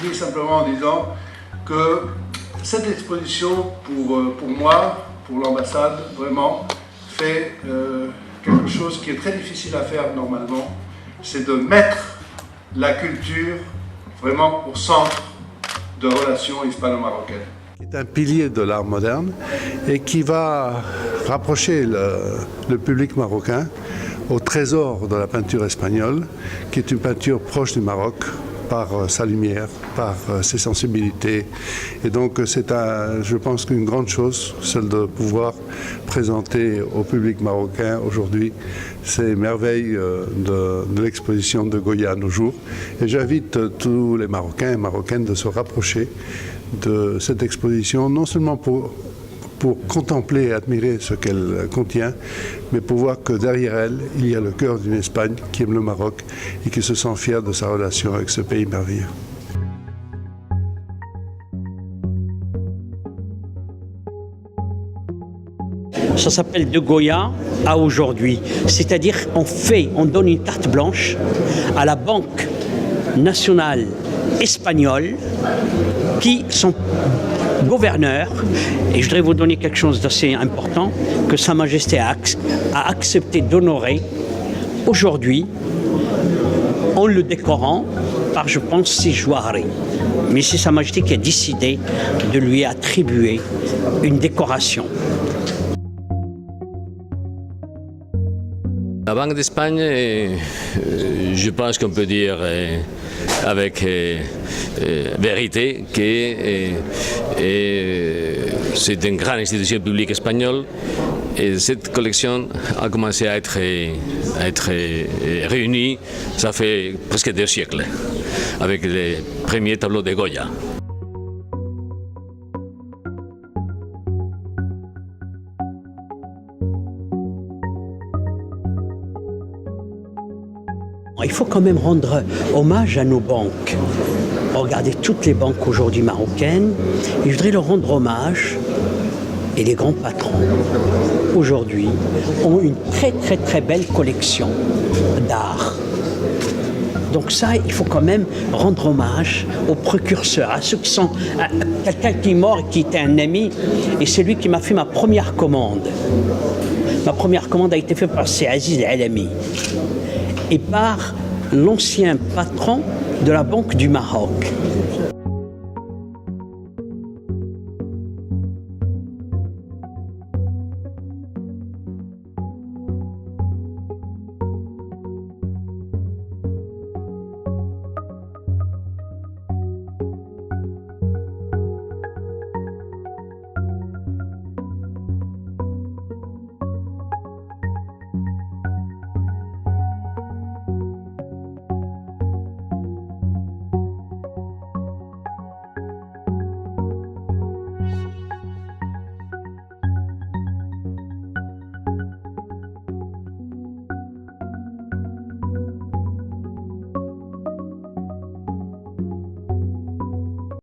finis simplement en disant que cette exposition, pour moi, pour l'ambassade, vraiment, fait quelque chose qui est très difficile à faire normalement, c'est de mettre la culture vraiment au centre de relations hispano-marocaines. C'est un pilier de l'art moderne et qui va rapprocher le public marocain au trésor de la peinture espagnole, qui est une peinture proche du Maroc par sa lumière, par ses sensibilités. Et donc c'est, je pense, qu'une grande chose, celle de pouvoir présenter au public marocain aujourd'hui ces merveilles de l'exposition de Goya à nos jours. Et j'invite tous les Marocains et Marocaines de se rapprocher de cette exposition, non seulement pour contempler et admirer ce qu'elle contient, mais pour voir que derrière elle, il y a le cœur d'une Espagne qui aime le Maroc et qui se sent fière de sa relation avec ce pays merveilleux. Ça s'appelle de Goya à aujourd'hui. C'est-à-dire on donne une carte blanche à la Banque nationale espagnole qui sont gouverneurs, et je voudrais vous donner quelque chose d'assez important que Sa Majesté a accepté d'honorer aujourd'hui en le décorant par, je pense, Sijuari. Mais c'est Sa Majesté qui a décidé de lui attribuer une décoration. La Banque d'Espagne, je pense qu'on peut dire avec vérité que c'est une grande institution publique espagnole et cette collection a commencé à être réunie, ça fait presque 2 siècles, avec les premiers tableaux de Goya. Il faut quand même rendre hommage à nos banques. Regardez toutes les banques aujourd'hui marocaines, et je voudrais leur rendre hommage. Et les grands patrons, aujourd'hui, ont une très très très belle collection d'art. Donc ça, il faut quand même rendre hommage aux précurseurs, à ceux qui sont... quelqu'un qui est mort, qui était un ami, et c'est lui qui m'a fait ma première commande. Ma première commande a été faite par Aziz Alami et par l'ancien patron de la Banque du Maroc.